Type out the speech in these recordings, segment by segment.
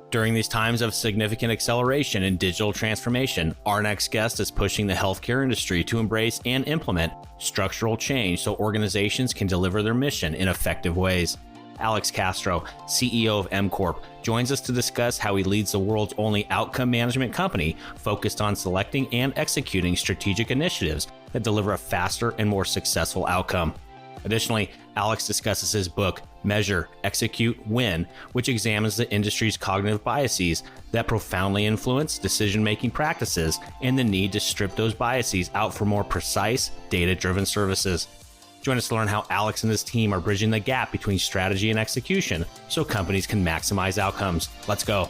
During these times of significant acceleration in digital transformation, our next guest is pushing the healthcare industry to embrace and implement structural change so organizations can deliver their mission in effective ways. Alex Castro, CEO of M Corp, joins us to discuss how he leads the world's only outcome management company focused on selecting and executing strategic initiatives that deliver a faster and more successful outcome. Additionally, Alex discusses his book, Measure, Execute, Win, which examines the industry's cognitive biases that profoundly influence decision-making practices and the need to strip those biases out for more precise, data-driven services. Join us to learn how Alex and his team are bridging the gap between strategy and execution so companies can maximize outcomes. Let's go.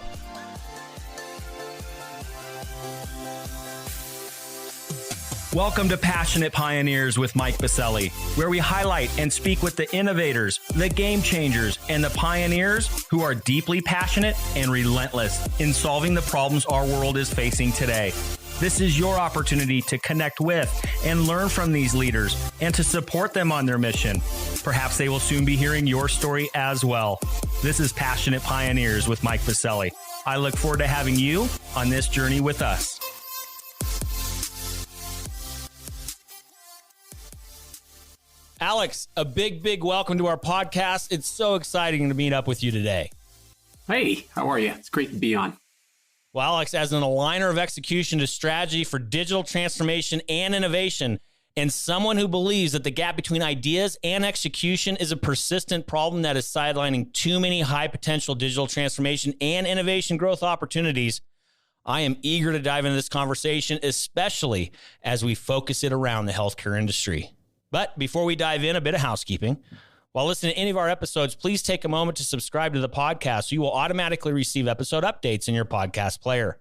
Welcome to Passionate Pioneers with Mike Biselli, where we highlight and speak with the innovators, the game changers, and the pioneers who are deeply passionate and relentless in solving the problems our world is facing today. This is your opportunity to connect with and learn from these leaders and to support them on their mission. Perhaps they will soon be hearing your story as well. This is Passionate Pioneers with Mike Biselli. I look forward to having you on this journey with us. Alex, a big welcome to our podcast. It's so exciting to meet up with you today. Hey, how are you? It's great to be on. Well, Alex, as an aligner of execution to strategy for digital transformation and innovation, and someone who believes that the gap between ideas and execution is a persistent problem that is sidelining too many high potential digital transformation and innovation growth opportunities, I am eager to dive into this conversation, especially as we focus it around the healthcare industry. But before we dive in, a bit of housekeeping. While listening to any of our episodes, please take a moment to subscribe to the podcast so you will automatically receive episode updates in your podcast player.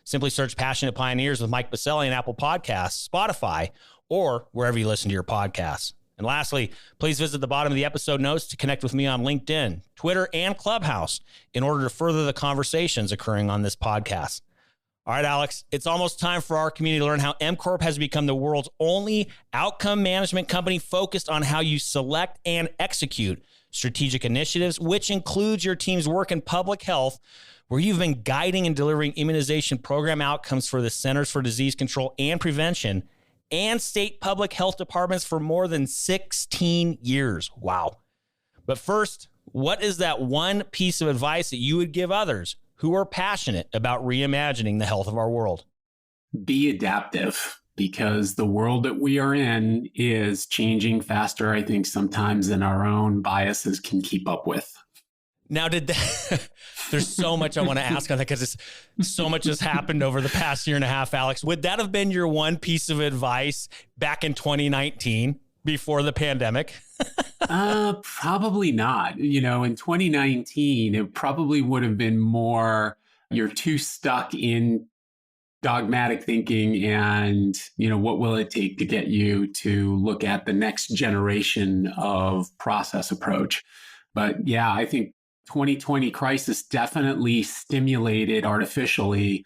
Simply search Passionate Pioneers with Mike Biselli in Apple Podcasts, Spotify, or wherever you listen to your podcasts. And lastly, please visit the bottom of the episode notes to connect with me on LinkedIn, Twitter, and Clubhouse in order to further the conversations occurring on this podcast. All right, Alex, it's almost time for our community to learn how M Corp has become the world's only outcome management company focused on how you select and execute strategic initiatives, which includes your team's work in public health, where you've been guiding and delivering immunization program outcomes for the Centers for Disease Control and Prevention and state public health departments for more than 16 years. Wow. But first, what is that one piece of advice that you would give others who are passionate about reimagining the health of our world? Be adaptive, because the world that we are in is changing faster, I think, sometimes than our own biases can keep up with. Now, there's so much I want to ask on that because so much has happened over the past year and a half, Alex. Would that have been your one piece of advice back in 2019 before the pandemic? Probably not. In 2019, it probably would have been more, you're too stuck in dogmatic thinking and, what will it take to get you to look at the next generation of process approach. But yeah, I think 2020 crisis definitely stimulated artificially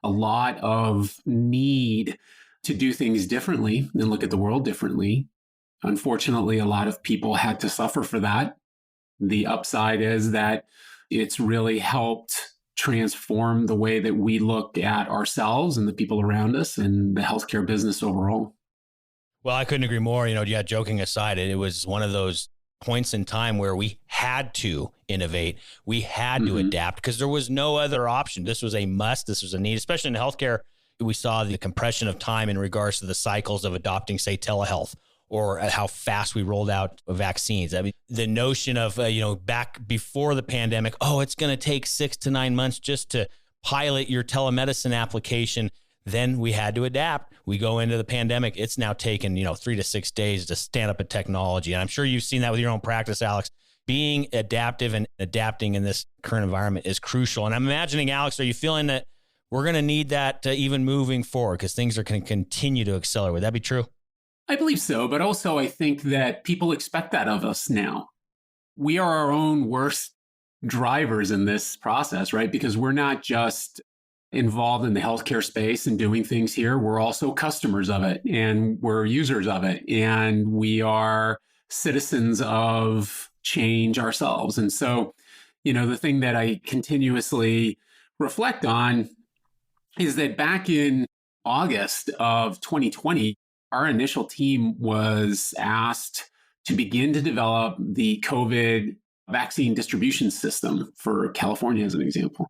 a lot of need to do things differently and look at the world differently. Unfortunately, a lot of people had to suffer for that. The upside is that it's really helped transform the way that we look at ourselves and the people around us and the healthcare business overall. Well, I couldn't agree more. Joking aside, it was one of those points in time where we had to innovate. We had to adapt because there was no other option. This was a must. This was a need, especially in healthcare. We saw the compression of time in regards to the cycles of adopting, say, telehealth, or how fast we rolled out vaccines. I mean, the notion of, back before the pandemic, it's going to take 6 to 9 months just to pilot your telemedicine application. Then we had to adapt. We go into the pandemic. It's now taken, 3 to 6 days to stand up a technology. And I'm sure you've seen that with your own practice, Alex. Being adaptive and adapting in this current environment is crucial. And I'm imagining, Alex, are you feeling that we're going to need that even moving forward because things are going to continue to accelerate? Would that be true? I believe so, but also I think that people expect that of us now. We are our own worst drivers in this process, right? Because we're not just involved in the healthcare space and doing things here. We're also customers of it and we're users of it. And we are citizens of change ourselves. And so The thing that I continuously reflect on is that back in August of 2020, our initial team was asked to begin to develop the COVID vaccine distribution system for California, as an example.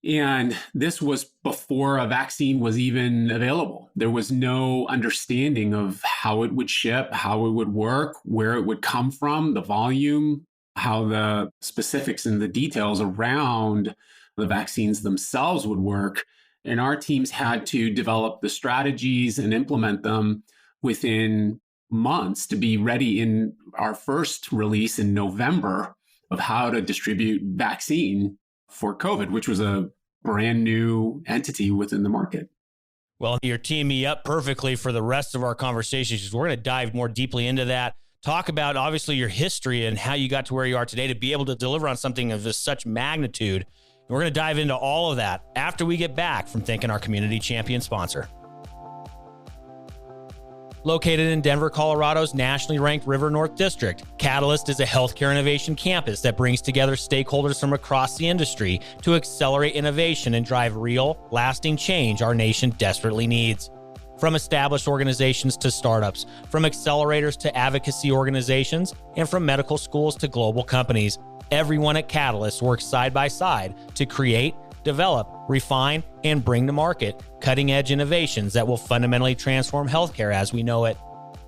And this was before a vaccine was even available. There was no understanding of how it would ship, how it would work, where it would come from, the volume, how the specifics and the details around the vaccines themselves would work. And our teams had to develop the strategies and implement them within months to be ready in our first release in November of how to distribute vaccine for COVID, which was a brand new entity within the market. Well, you're teeing me up perfectly for the rest of our conversations, because we're going to dive more deeply into that. Talk about, obviously, your history and how you got to where you are today to be able to deliver on something of this such magnitude. And we're going to dive into all of that after we get back from thanking our community champion sponsor. Located in Denver, Colorado's nationally ranked River North District, Catalyst is a healthcare innovation campus that brings together stakeholders from across the industry to accelerate innovation and drive real, lasting change our nation desperately needs. From established organizations to startups, from accelerators to advocacy organizations, and from medical schools to global companies, everyone at Catalyst works side by side to create, develop, refine, and bring to market cutting-edge innovations that will fundamentally transform healthcare as we know it.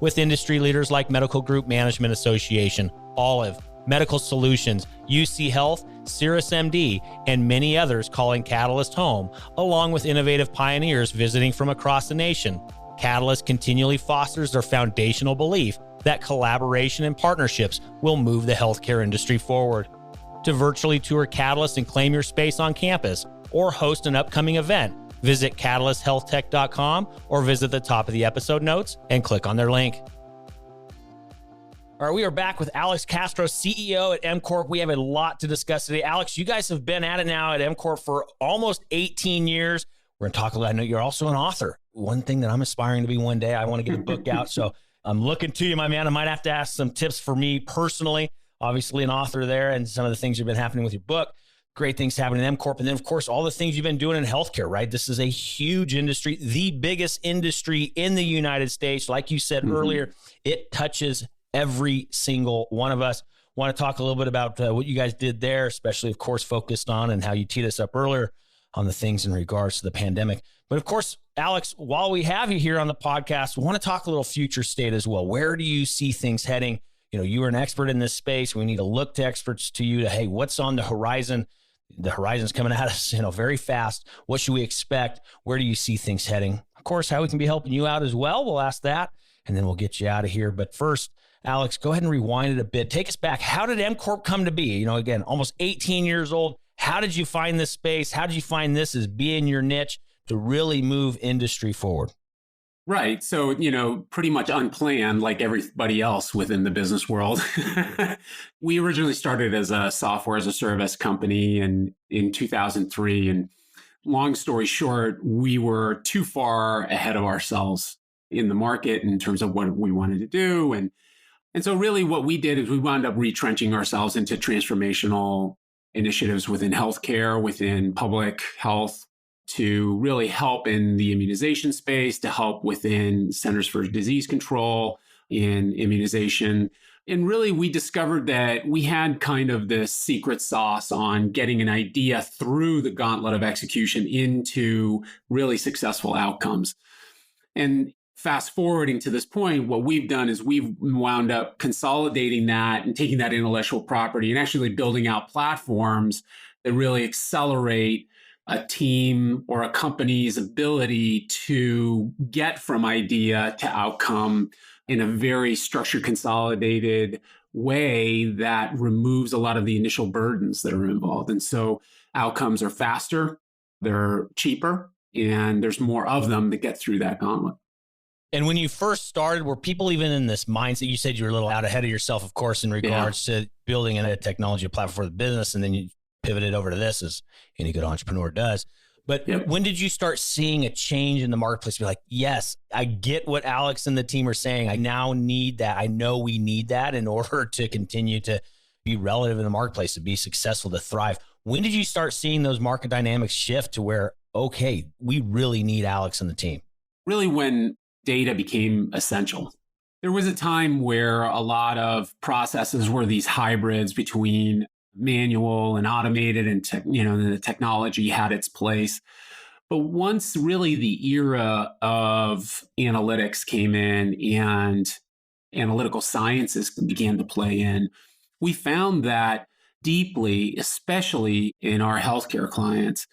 With industry leaders like Medical Group Management Association, Olive, Medical Solutions, UC Health, CirrusMD, and many others calling Catalyst home, along with innovative pioneers visiting from across the nation, Catalyst continually fosters their foundational belief that collaboration and partnerships will move the healthcare industry forward. To virtually tour Catalyst and claim your space on campus or host an upcoming event, visit catalysthealthtech.com or visit the top of the episode notes and click on their link. All right, we are back with Alex Castro, CEO at MCorp. We have a lot to discuss today. Alex, you guys have been at it now at MCorp for almost 18 years. We're going to talk a lot. I know you're also an author. One thing that I'm aspiring to be one day, I want to get a book out. So I'm looking to you, my man. I might have to ask some tips for me personally. Obviously an author there, and some of the things that have been happening with your book. Great things happening in MCorp. And then, of course, all the things you've been doing in healthcare, right? This is a huge industry, the biggest industry in the United States. Like you said earlier, it touches every single one of us. Want to talk a little bit about what you guys did there, especially, of course, focused on and how you teed us up earlier on the things in regards to the pandemic. But, of course, Alex, while we have you here on the podcast, we want to talk a little future state as well. Where do you see things heading? You know, you are an expert in this space. We need to look to experts to you to, hey, what's on the horizon? The horizon's coming at us, very fast. What should we expect? Where do you see things heading? Of course, how we can be helping you out as well. We'll ask that, and then we'll get you out of here. But first, Alex, go ahead and rewind it a bit. Take us back. How did MCorp come to be? Again, almost 18 years old. How did you find this space? How did you find this as being your niche to really move industry forward? Right. So, pretty much unplanned, like everybody else within the business world. We originally started as a software as a service company in 2003. And long story short, we were too far ahead of ourselves in the market in terms of what we wanted to do. And so really what we did is we wound up retrenching ourselves into transformational initiatives within healthcare, within public health, to really help in the immunization space, to help within Centers for Disease Control in immunization. And really, we discovered that we had kind of this secret sauce on getting an idea through the gauntlet of execution into really successful outcomes. And fast forwarding to this point, what we've done is we've wound up consolidating that and taking that intellectual property and actually building out platforms that really accelerate a team or a company's ability to get from idea to outcome in a very structured, consolidated way that removes a lot of the initial burdens that are involved. And so outcomes are faster, they're cheaper, and there's more of them that get through that gauntlet. And when you first started, were people even in this mindset? You said you were a little out ahead of yourself, of course, in regards to building a technology platform for the business, and then you pivoted over to this, as any good entrepreneur does. But when did you start seeing a change in the marketplace? Be like, yes, I get what Alex and the team are saying. I now need that. I know we need that in order to continue to, be relative in the marketplace, to be successful, to thrive. When did you start seeing those market dynamics shift to where, okay, we really need Alex and the team? Really when data became essential. There was a time where a lot of processes were these hybrids between manual and automated, and the technology had its place. But once really the era of analytics came in and analytical sciences began to play in, we found that deeply, especially in our healthcare clients,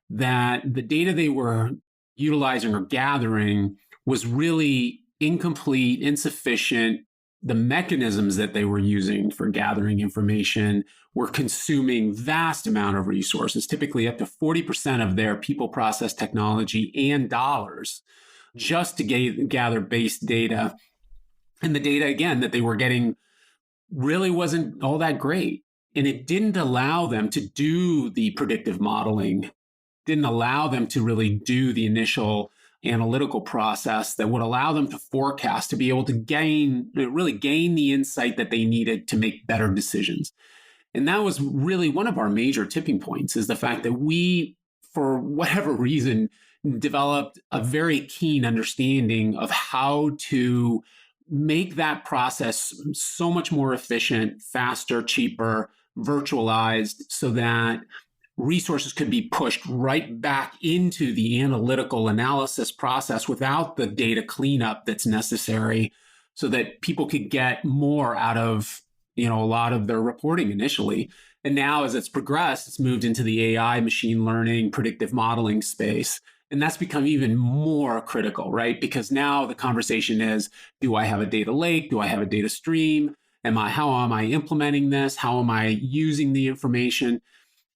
that the data they were utilizing or gathering was really incomplete, insufficient. The mechanisms that they were using for gathering information were consuming vast amount of resources, typically up to 40% of their people, process, technology, and dollars, just to gather base data. And the data, again, that they were getting really wasn't all that great. And it didn't allow them to do the predictive modeling, didn't allow them to really do the initial analytical process that would allow them to forecast, to be able to really gain the insight that they needed to make better decisions. And that was really one of our major tipping points, is the fact that we, for whatever reason, developed a very keen understanding of how to make that process so much more efficient, faster, cheaper, virtualized, so that resources could be pushed right back into the analytical analysis process without the data cleanup that's necessary, so that people could get more out of a lot of their reporting initially. And now as it's progressed, it's moved into the AI, machine learning, predictive modeling space. And that's become even more critical, right? Because now the conversation is, do I have a data lake? Do I have a data stream? How am I implementing this? How am I using the information?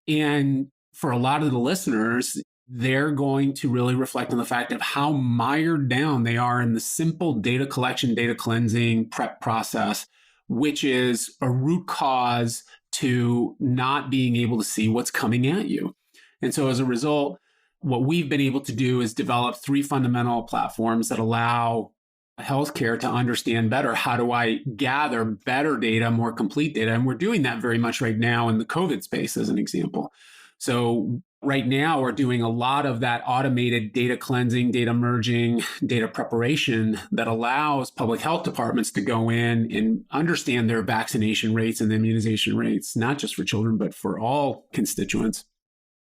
And for a lot of the listeners, they're going to really reflect on the fact of how mired down they are in the simple data collection, data cleansing, prep process, which is a root cause to not being able to see what's coming at you. And so as a result, what we've been able to do is develop 3 fundamental platforms that allow healthcare to understand better, how do I gather better data, more complete data? And we're doing that very much right now in the COVID space, as an example. So right now, we're doing a lot of that automated data cleansing, data merging, data preparation that allows public health departments to go in and understand their vaccination rates and immunization rates, not just for children, but for all constituents.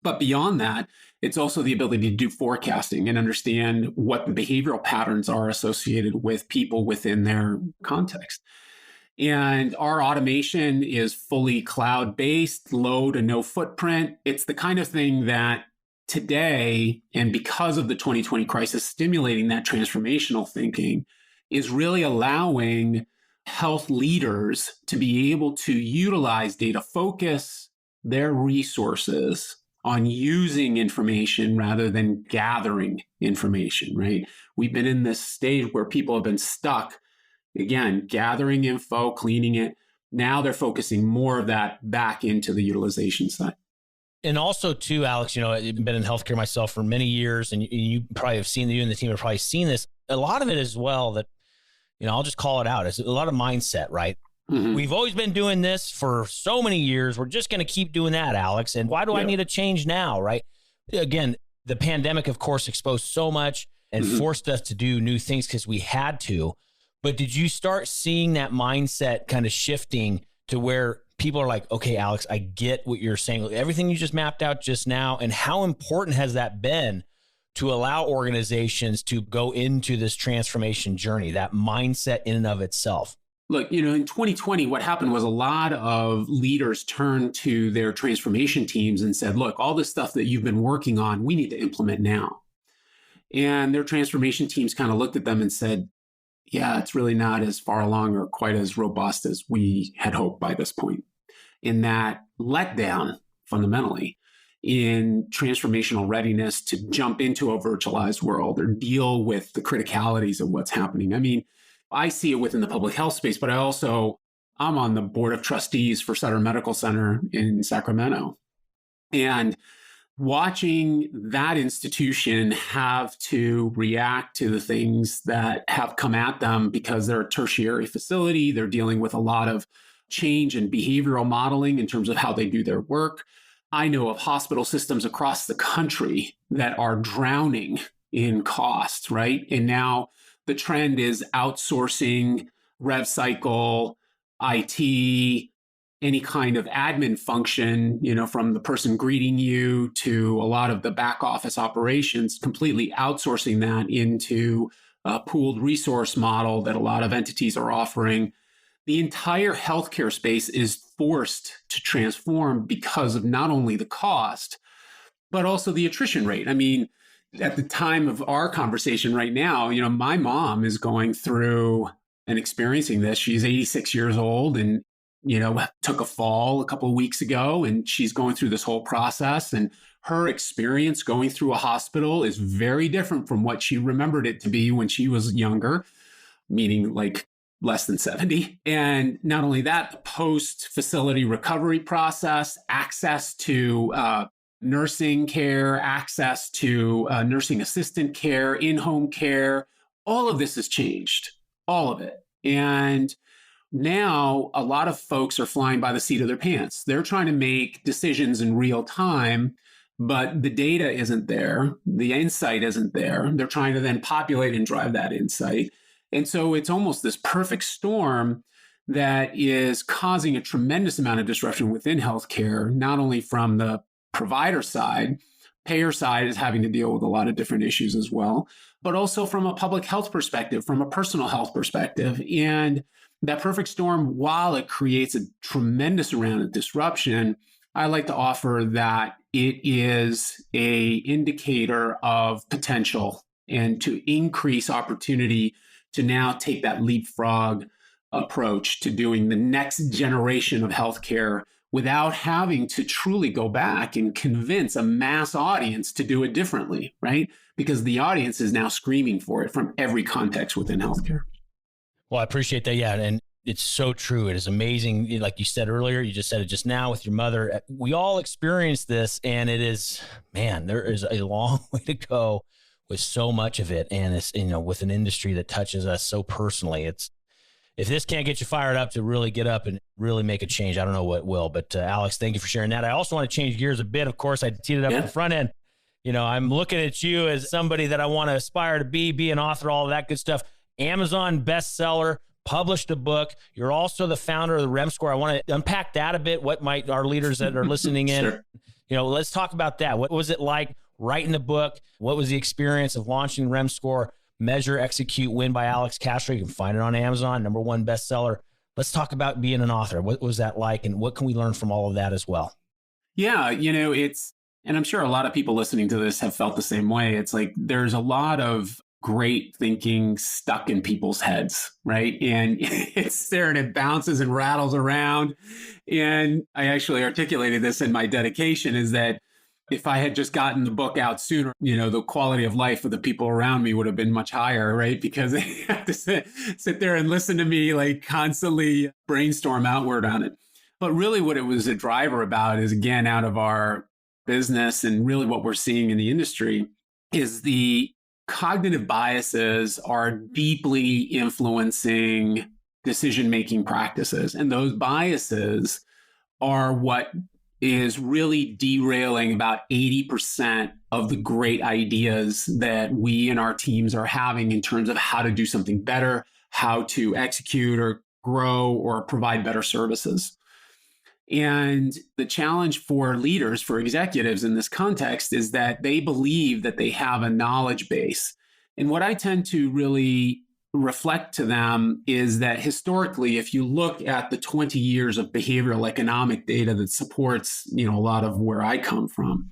But beyond that, it's also the ability to do forecasting and understand what the behavioral patterns are associated with people within their context. And our automation is fully cloud-based, low to no footprint. It's the kind of thing that today, and because of the 2020 crisis stimulating that transformational thinking, is really allowing health leaders to be able to utilize data, focus their resources on using information rather than gathering information, right? We've been in this stage where people have been stuck, again, gathering info, cleaning it. Now they're focusing more of that back into the utilization side. And also too, Alex, I've been in healthcare myself for many years, and you probably have seen, you and the team have probably seen this. A lot of it as well that, I'll just call it out. It's a lot of mindset, right? Mm-hmm. We've always been doing this for so many years. We're just going to keep doing that, Alex. And why do I need a change now, right? Again, the pandemic, of course, exposed so much and forced us to do new things because we had to. But did you start seeing that mindset kind of shifting to where people are like, okay, Alex, I get what you're saying. Everything you just mapped out just now. And how important has that been to allow organizations to go into this transformation journey, that mindset in and of itself? Look, in 2020, what happened was a lot of leaders turned to their transformation teams and said, look, all this stuff that you've been working on, we need to implement now. And their transformation teams kind of looked at them and said, yeah, it's really not as far along or quite as robust as we had hoped by this point. In that letdown, fundamentally, in transformational readiness to jump into a virtualized world or deal with the criticalities of what's happening. I mean, I see it within the public health space, but I'm on the board of trustees for Sutter Medical Center in Sacramento. And watching that institution have to react to the things that have come at them because they're a tertiary facility, they're dealing with a lot of change in behavioral modeling in terms of how they do their work. I know of hospital systems across the country that are drowning in cost, right? And now the trend is outsourcing rev cycle, IT, any kind of admin function, from the person greeting you to a lot of the back office operations, completely outsourcing that into a pooled resource model that a lot of entities are offering. The entire healthcare space is forced to transform because of not only the cost, but also the attrition rate. I mean, at the time of our conversation right now, my mom is going through and experiencing this. She's 86 years old and, took a fall a couple of weeks ago, and she's going through this whole process. And her experience going through a hospital is very different from what she remembered it to be when she was younger, meaning like less than 70. And not only that, the post-facility recovery process, access to nursing care, access to nursing assistant care, in-home care, all of this has changed, all of it. And now a lot of folks are flying by the seat of their pants. They're trying to make decisions in real time, but the data isn't there. The insight isn't there. They're trying to then populate and drive that insight. And so it's almost this perfect storm that is causing a tremendous amount of disruption within healthcare, not only from the provider side, payer side is having to deal with a lot of different issues as well, but also from a public health perspective, from a personal health perspective. And that perfect storm, while it creates a tremendous amount of disruption, I like to offer that it is an indicator of potential and to increase opportunity to now take that leapfrog approach to doing the next generation of healthcare without having to truly go back and convince a mass audience to do it differently, right? Because the audience is now screaming for it from every context within healthcare. Well, I appreciate that. Yeah. And it's so true. It is amazing. Like you said earlier, you just said it just now with your mother. We all experience this, and it is, man, there is a long way to go with so much of it. And it's, with an industry that touches us so personally, if this can't get you fired up to really get up and really make a change, I don't know what will. But Alex, thank you for sharing that. I also want to change gears a bit. Of course, I teed it up at the front end. I'm looking at you as somebody that I want to aspire to be an author, all of that good stuff. Amazon bestseller, published a book. You're also the founder of the REM Score. I want to unpack that a bit. What might our leaders that are listening in, Sure. Let's talk about that. What was it like writing the book? What was the experience of launching REM Score? Measure, Execute, Win by Alex Castro. You can find it on Amazon, #1 bestseller. Let's talk about being an author. What was that like, and what can we learn from all of that as well? Yeah, and I'm sure a lot of people listening to this have felt the same way. It's like there's a lot of great thinking stuck in people's heads, right? And it's there and it bounces and rattles around. And I actually articulated this in my dedication, is that if I had just gotten the book out sooner, the quality of life of the people around me would have been much higher, right? Because they have to sit there and listen to me like constantly brainstorm outward on it. But really what it was a driver about is, again, out of our business and really what we're seeing in the industry is the cognitive biases are deeply influencing decision-making practices. And those biases are what is really derailing about 80% of the great ideas that we and our teams are having in terms of how to do something better, how to execute or grow or provide better services. And the challenge for leaders, for executives in this context, is that they believe that they have a knowledge base. And what I tend to really reflect to them is that historically, if you look at the 20 years of behavioral economic data that supports, a lot of where I come from,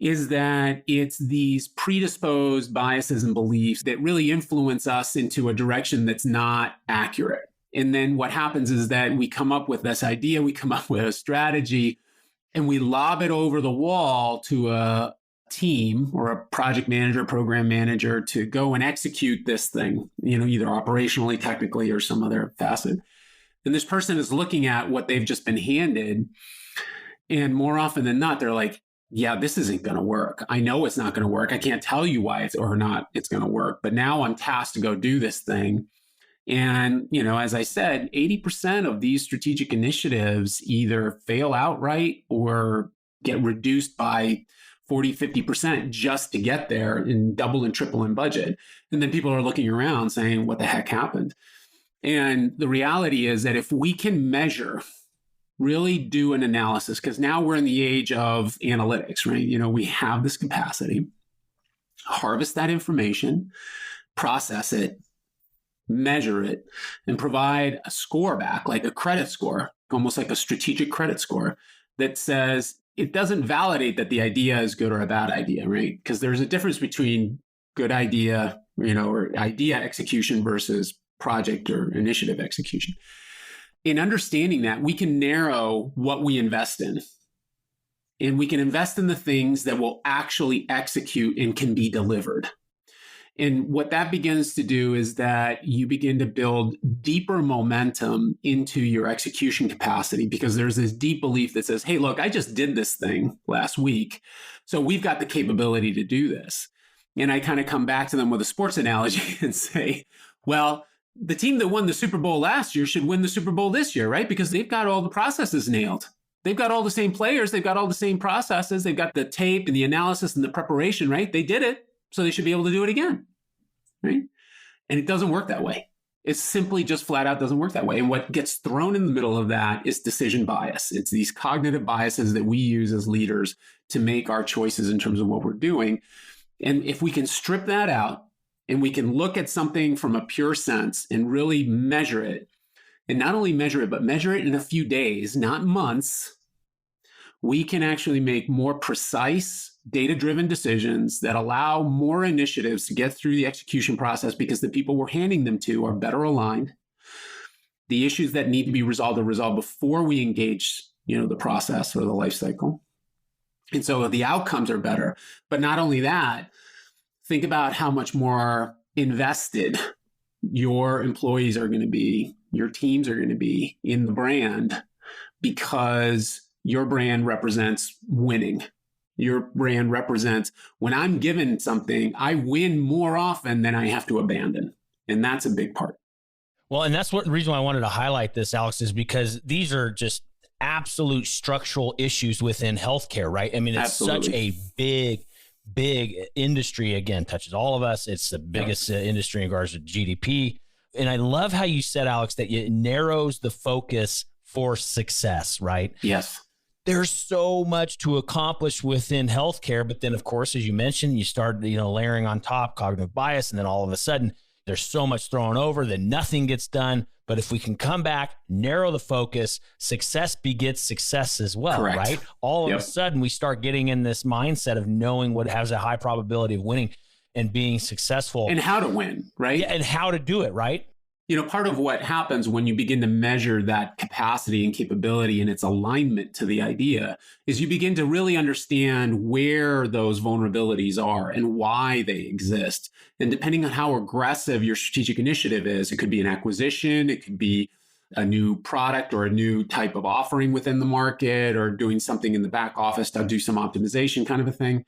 is that it's these predisposed biases and beliefs that really influence us into a direction that's not accurate. And then what happens is that we come up with this idea, we come up with a strategy, and we lob it over the wall to a team or a project manager, program manager to go and execute this thing, either operationally, technically, or some other facet. And this person is looking at what they've just been handed. And more often than not, they're like, yeah, this isn't going to work. I know it's not going to work. I can't tell you why it's going to work. But now I'm tasked to go do this thing. And, as I said, 80% of these strategic initiatives either fail outright or get reduced by 40, 50% just to get there and double and triple in budget. And then people are looking around saying, what the heck happened? And the reality is that if we can measure, really do an analysis, because now we're in the age of analytics, right? We have this capacity, harvest that information, process it, measure it, and provide a score back, like a credit score, almost like a strategic credit score that says it doesn't validate that the idea is good or a bad idea, right? Because there's a difference between good idea, or idea execution versus project or initiative execution. In understanding that, we can narrow what we invest in. And we can invest in the things that will actually execute and can be delivered. And what that begins to do is that you begin to build deeper momentum into your execution capacity, because there's this deep belief that says, hey, look, I just did this thing last week, so we've got the capability to do this. And I kind of come back to them with a sports analogy and say, well, the team that won the Super Bowl last year should win the Super Bowl this year, right? Because they've got all the processes nailed. They've got all the same players. They've got all the same processes. They've got the tape and the analysis and the preparation, right? They did it. So they should be able to do it again, right? And it doesn't work that way. It simply just flat out doesn't work that way. And what gets thrown in the middle of that is decision bias. It's these cognitive biases that we use as leaders to make our choices in terms of what we're doing. And if we can strip that out and we can look at something from a pure sense and really measure it, and not only measure it, but measure it in a few days, not months, we can actually make more precise, data-driven decisions that allow more initiatives to get through the execution process because the people we're handing them to are better aligned. The issues that need to be resolved are resolved before we engage, the process or the life cycle. And so the outcomes are better. But not only that, think about how much more invested your employees are going to be, your teams are going to be in the brand, because your brand represents winning. Your brand represents when I'm given something, I win more often than I have to abandon. And that's a big part. Well, and that's the reason why I wanted to highlight this, Alex, is because these are just absolute structural issues within healthcare, right? I mean, it's such a big industry. Again, touches all of us. It's the biggest industry in regards to GDP. And I love how you said, Alex, that it narrows the focus for success, right? Yes. There's so much to accomplish within healthcare, but then, of course, as you mentioned, you start, layering on top cognitive bias, and then all of a sudden, there's so much thrown over that nothing gets done. But if we can come back, narrow the focus, success begets success as well, Correct. Right? All of a sudden, we start getting in this mindset of knowing what has a high probability of winning and being successful. And how to win, right? Yeah, and how to do it, right? Part of what happens when you begin to measure that capacity and capability and its alignment to the idea is you begin to really understand where those vulnerabilities are and why they exist. And depending on how aggressive your strategic initiative is, it could be an acquisition, it could be a new product or a new type of offering within the market, or doing something in the back office to do some optimization kind of a thing.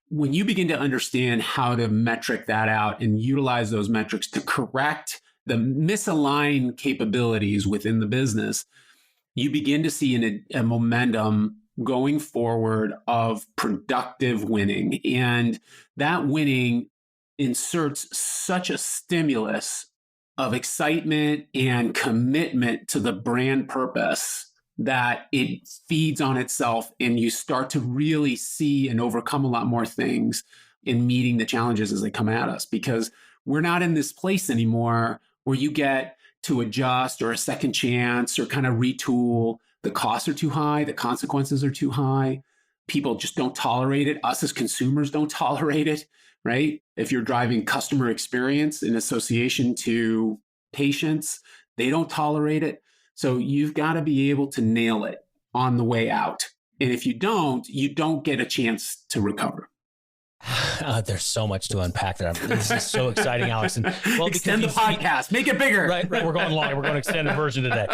When you begin to understand how to metric that out and utilize those metrics to correct the misaligned capabilities within the business, you begin to see a momentum going forward of productive winning. And that winning inserts such a stimulus of excitement and commitment to the brand purpose that it feeds on itself, and you start to really see and overcome a lot more things in meeting the challenges as they come at us, because we're not in this place anymore where you get to adjust or a second chance or kind of retool. The costs are too high. The consequences are too high. People just don't tolerate it. Us as consumers don't tolerate it, right? If you're driving customer experience in association to patients, they don't tolerate it. So you've got to be able to nail it on the way out. And if you don't get a chance to recover. There's so much to unpack there. This is so exciting, Alex. And extend the podcast, make it bigger. Right. We're going long. We're going to extend the version today.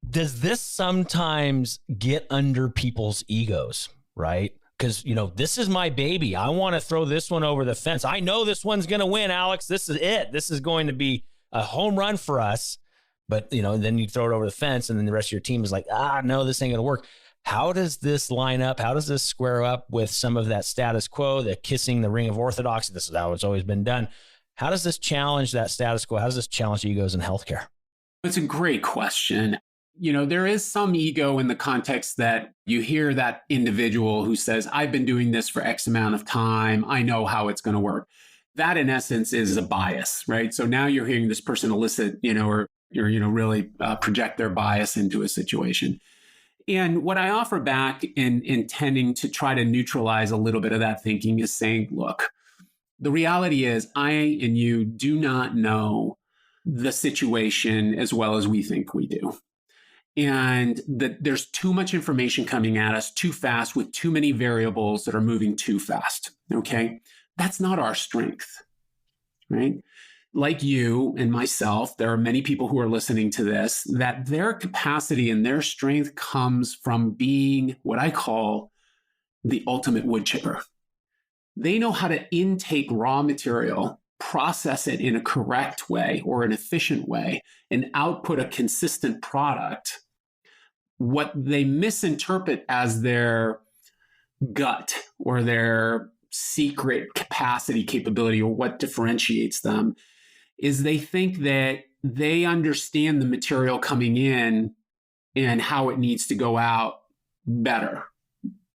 Does this sometimes get under people's egos, right? because, this is my baby. I want to throw this one over the fence. I know this one's going to win, Alex. This is it. This is going to be a home run for us. But, then you throw it over the fence and then the rest of your team is like, no, this ain't going to work. How does this line up? How does this square up with some of that status quo, the kissing the ring of orthodoxy? This is how it's always been done. How does this challenge that status quo? How does this challenge egos in healthcare? It's a great question. There is some ego in the context that you hear that individual who says, I've been doing this for X amount of time. I know how it's going to work. That in essence is a bias, right? So now you're hearing this person elicit, or really project their bias into a situation. And what I offer back in intending to try to neutralize a little bit of that thinking is saying, look, the reality is I and you do not know the situation as well as we think we do. And that there's too much information coming at us too fast with too many variables that are moving too fast. Okay. That's not our strength, right? Like you and myself, there are many people who are listening to this, that their capacity and their strength comes from being what I call the ultimate wood chipper. They know how to intake raw material, process it in a correct way or an efficient way, and output a consistent product. What they misinterpret as their gut or their secret capacity, capability, or what differentiates them is they think that they understand the material coming in and how it needs to go out better.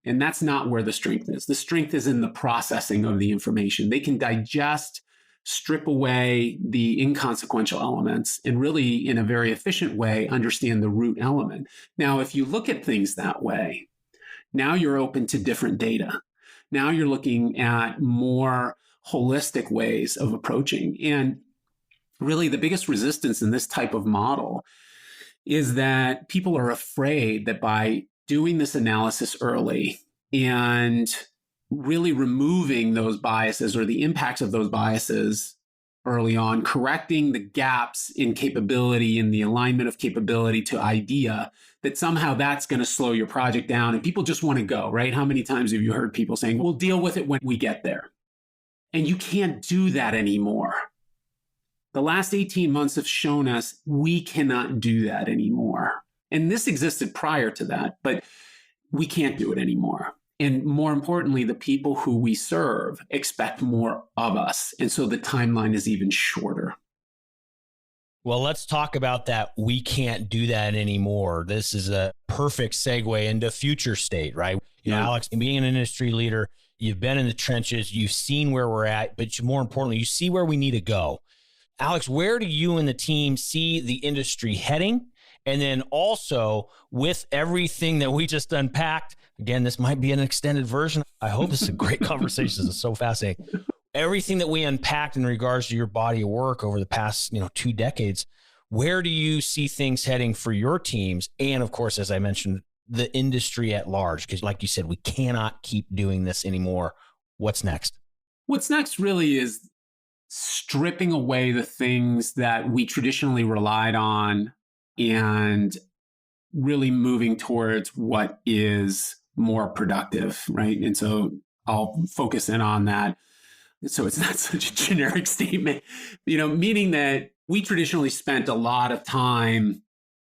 And that's not where the strength is. The strength is in the processing of the information. They can digest, strip away the inconsequential elements, and really, in a very efficient way, understand the root element. Now, if you look at things that way, now you're open to different data. Now you're looking at more holistic ways of approaching. And really, the biggest resistance in this type of model is that people are afraid that by doing this analysis early and really removing those biases or the impacts of those biases early on, correcting the gaps in capability and the alignment of capability to idea, that somehow that's going to slow your project down and people just want to go, right? How many times have you heard people saying, we'll deal with it when we get there? And you can't do that anymore. The last 18 months have shown us we cannot do that anymore. And this existed prior to that, but we can't do it anymore. And more importantly, the people who we serve expect more of us. And so the timeline is even shorter. Well, let's talk about that. We can't do that anymore. This is a perfect segue into future state, right? Alex, being an industry leader, you've been in the trenches, you've seen where we're at, but more importantly, you see where we need to go. Alex, where do you and the team see the industry heading? And then also with everything that we just unpacked, again, this might be an extended version. I hope this is a great conversation. This is so fascinating. Everything that we unpacked in regards to your body of work over the past, 2 decades, where do you see things heading for your teams? And of course, as I mentioned, the industry at large, because like you said, we cannot keep doing this anymore. What's next? What's next really is stripping away the things that we traditionally relied on and really moving towards what is more productive, right? And so I'll focus in on that. So it's not such a generic statement, meaning that we traditionally spent a lot of time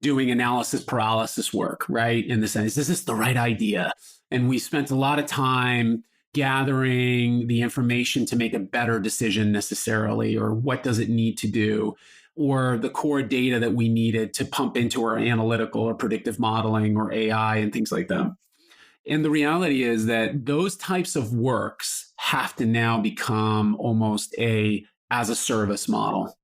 doing analysis paralysis work, right? In the sense, is this the right idea? And we spent a lot of time gathering the information to make a better decision necessarily, or what does it need to do, or the core data that we needed to pump into our analytical or predictive modeling or AI and things like that. And the reality is that those types of works have to now become almost a as a service model.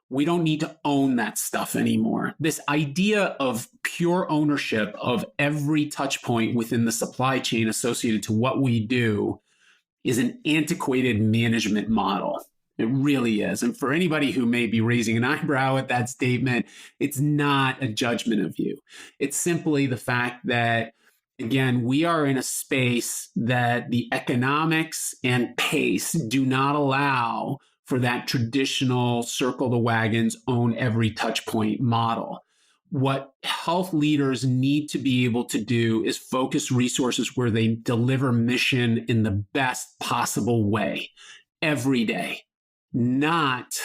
We don't need to own that stuff anymore. This idea of pure ownership of every touch point within the supply chain associated to what we do is an antiquated management model. It really is. And for anybody who may be raising an eyebrow at that statement, it's not a judgment of you. It's simply the fact that, again, we are in a space that the economics and pace do not allow for that traditional circle the wagons, own every touch point model. what health leaders need to be able to do is focus resources where they deliver mission in the best possible way every day, not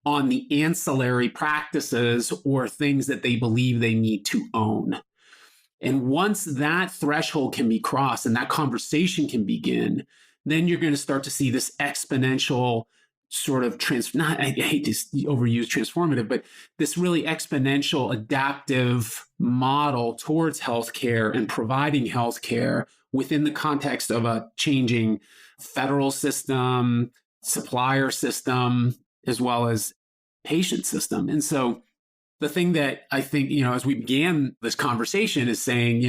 on the ancillary practices or things that they believe they need to own. And once that threshold can be crossed and that conversation can begin, then you're going to start to see this exponential sort of I hate to overuse transformative, but this really exponential adaptive model towards healthcare and providing healthcare within the context of a changing federal system, supplier system, as well as patient system. And so the thing that I think, as we began this conversation is saying,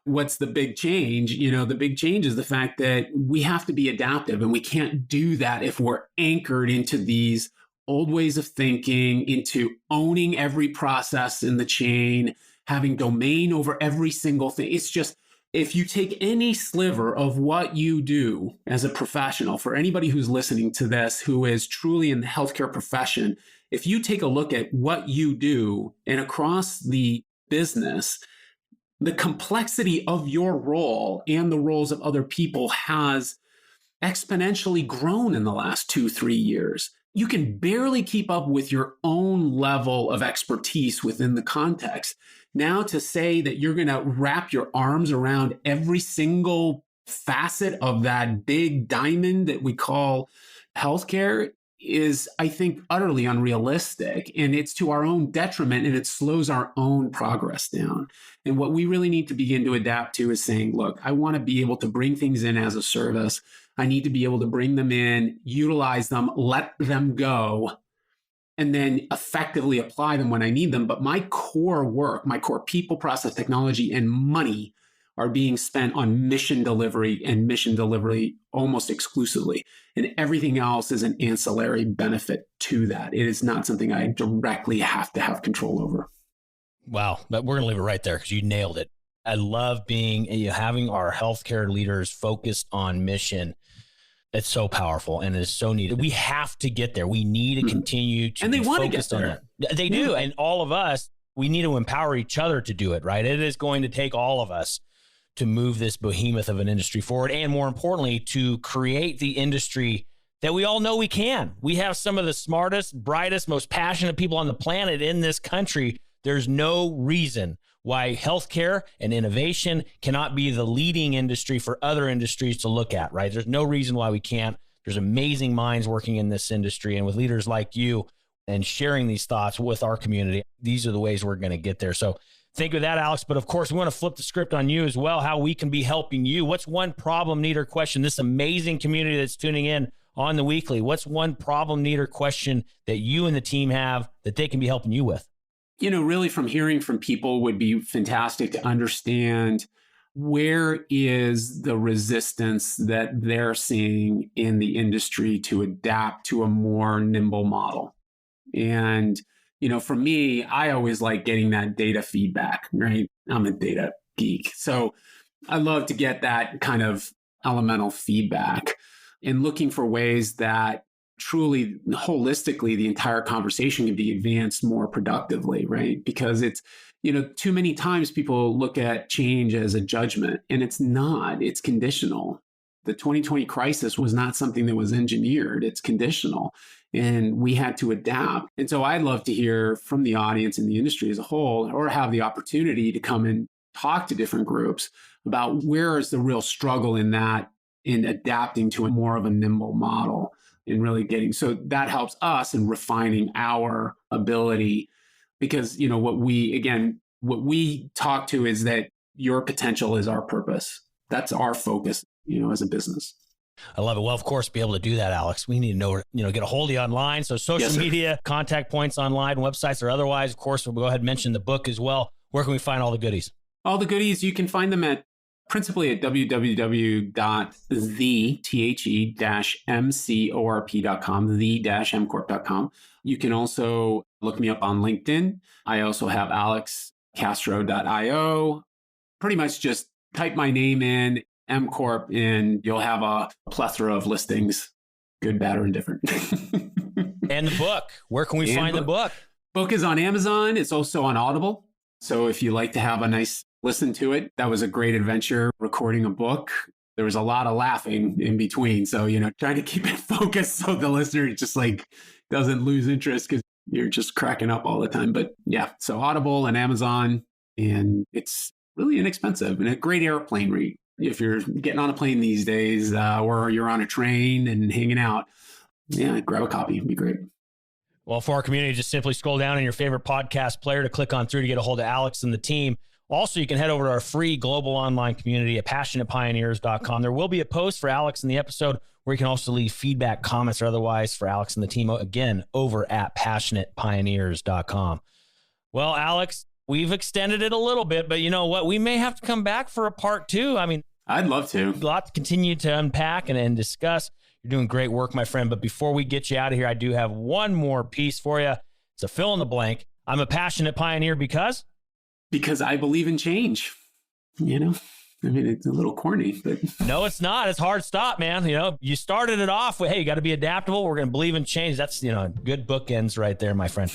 what's the big change? The big change is the fact that we have to be adaptive, and we can't do that if we're anchored into these old ways of thinking, into owning every process in the chain, having domain over every single thing. It's just, if you take any sliver of what you do as a professional, for anybody who's listening to this, who is truly in the healthcare profession, if you take a look at what you do and across the business, the complexity of your role and the roles of other people has exponentially grown in the last 2-3 years. You can barely keep up with your own level of expertise within the context. Now, to say that you're going to wrap your arms around every single facet of that big diamond that we call healthcare is, I think, utterly unrealistic. And it's to our own detriment, and it slows our own progress down. And what we really need to begin to adapt to is saying, look, I want to be able to bring things in as a service. I need to be able to bring them in, utilize them, let them go, and then effectively apply them when I need them. But my core work, my core people, process, technology, and money are being spent on mission delivery, and mission delivery almost exclusively. And everything else is an ancillary benefit to that. It is not something I directly have to have control over. Wow. But we're going to leave it right there because you nailed it. I love having our healthcare leaders focused on mission. It's so powerful and it's so needed. We have to get there. We need to continue to be focused on that. They do. And all of us, we need to empower each other to do it, right? It is going to take all of us to move this behemoth of an industry forward, and more importantly, to create the industry that we all know we can. We have some of the smartest, brightest, most passionate people on the planet in this country. There's no reason why healthcare and innovation cannot be the leading industry for other industries to look at, right? There's no reason why we can't. There's amazing minds working in this industry, and with leaders like you and sharing these thoughts with our community, these are the ways we're going to get there. So think of that, Alex. But of course, we want to flip the script on you as well, how we can be helping you. What's one problem, need, or question? This amazing community that's tuning in on the weekly, what's one problem, need, or question that you and the team have that they can be helping you with? Really from hearing from people would be fantastic to understand where is the resistance that they're seeing in the industry to adapt to a more nimble model. And for me, I always like getting that data feedback, right? I'm a data geek. So I love to get that kind of elemental feedback and looking for ways that truly, holistically, the entire conversation can be advanced more productively, right? Because it's, too many times people look at change as a judgment, and it's not, it's conditional. The 2020 crisis was not something that was engineered, it's conditional. And we had to adapt. And so I'd love to hear from the audience and the industry as a whole, or have the opportunity to come and talk to different groups about where is the real struggle in adapting to a more of a nimble model and really getting, so that helps us in refining our ability. Because, what we talk to is that your potential is our purpose. That's our focus, as a business. I love it. Well, of course, be able to do that, Alex. We need to know, get a hold of you online. So social media, contact points online, websites or otherwise. Of course, we'll go ahead and mention the book as well. Where can we find all the goodies? All the goodies, you can find them principally at www.the-mcorp.com, the-mcorp.com. You can also look me up on LinkedIn. I also have alexcastro.io. Pretty much just type my name in, MCorp, and you'll have a plethora of listings, good, bad, or indifferent. And the book. Where can we find the book? Book is on Amazon. It's also on Audible. So if you like to have a nice listen to it, that was a great adventure recording a book. There was a lot of laughing in between. So, trying to keep it focused so the listener just doesn't lose interest because you're just cracking up all the time. But yeah, so Audible and Amazon, and it's really inexpensive and a great airplane read. If you're getting on a plane these days or you're on a train and hanging out, yeah, grab a copy. It'd be great. Well, for our community, just simply scroll down in your favorite podcast player to click on through to get a hold of Alex and the team. Also, you can head over to our free global online community at passionatepioneers.com. There will be a post for Alex in the episode where you can also leave feedback, comments, or otherwise for Alex and the team, again, over at passionatepioneers.com. Well, Alex, we've extended it a little bit, but you know what? We may have to come back for a part 2. I mean, I'd love to. A lot to continue to unpack and discuss. You're doing great work, my friend. But before we get you out of here, I do have one more piece for you. It's a fill in the blank. I'm a passionate pioneer because I believe in change. I mean, it's a little corny, but no, it's not. It's hard stop, man. You started it off with, hey, you got to be adaptable. We're going to believe in change. That's, good bookends right there, my friend.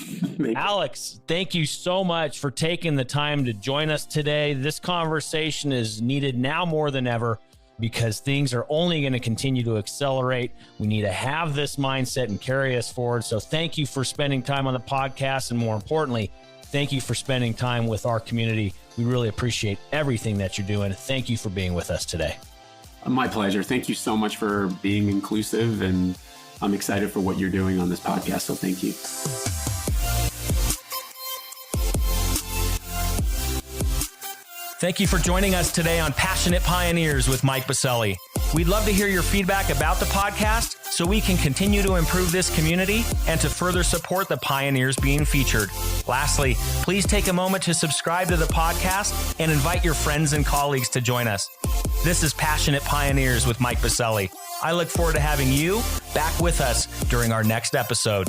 Alex, thank you so much for taking the time to join us today. This conversation is needed now more than ever because things are only going to continue to accelerate. We need to have this mindset and carry us forward. So thank you for spending time on the podcast. And more importantly, thank you for spending time with our community. We really appreciate everything that you're doing. Thank you for being with us today. My pleasure. Thank you so much for being inclusive, and I'm excited for what you're doing on this podcast. So thank you. Thank you for joining us today on Passionate Pioneers with Mike Biselli. We'd love to hear your feedback about the podcast so we can continue to improve this community and to further support the pioneers being featured. Lastly, please take a moment to subscribe to the podcast and invite your friends and colleagues to join us. This is Passionate Pioneers with Mike Biselli. I look forward to having you back with us during our next episode.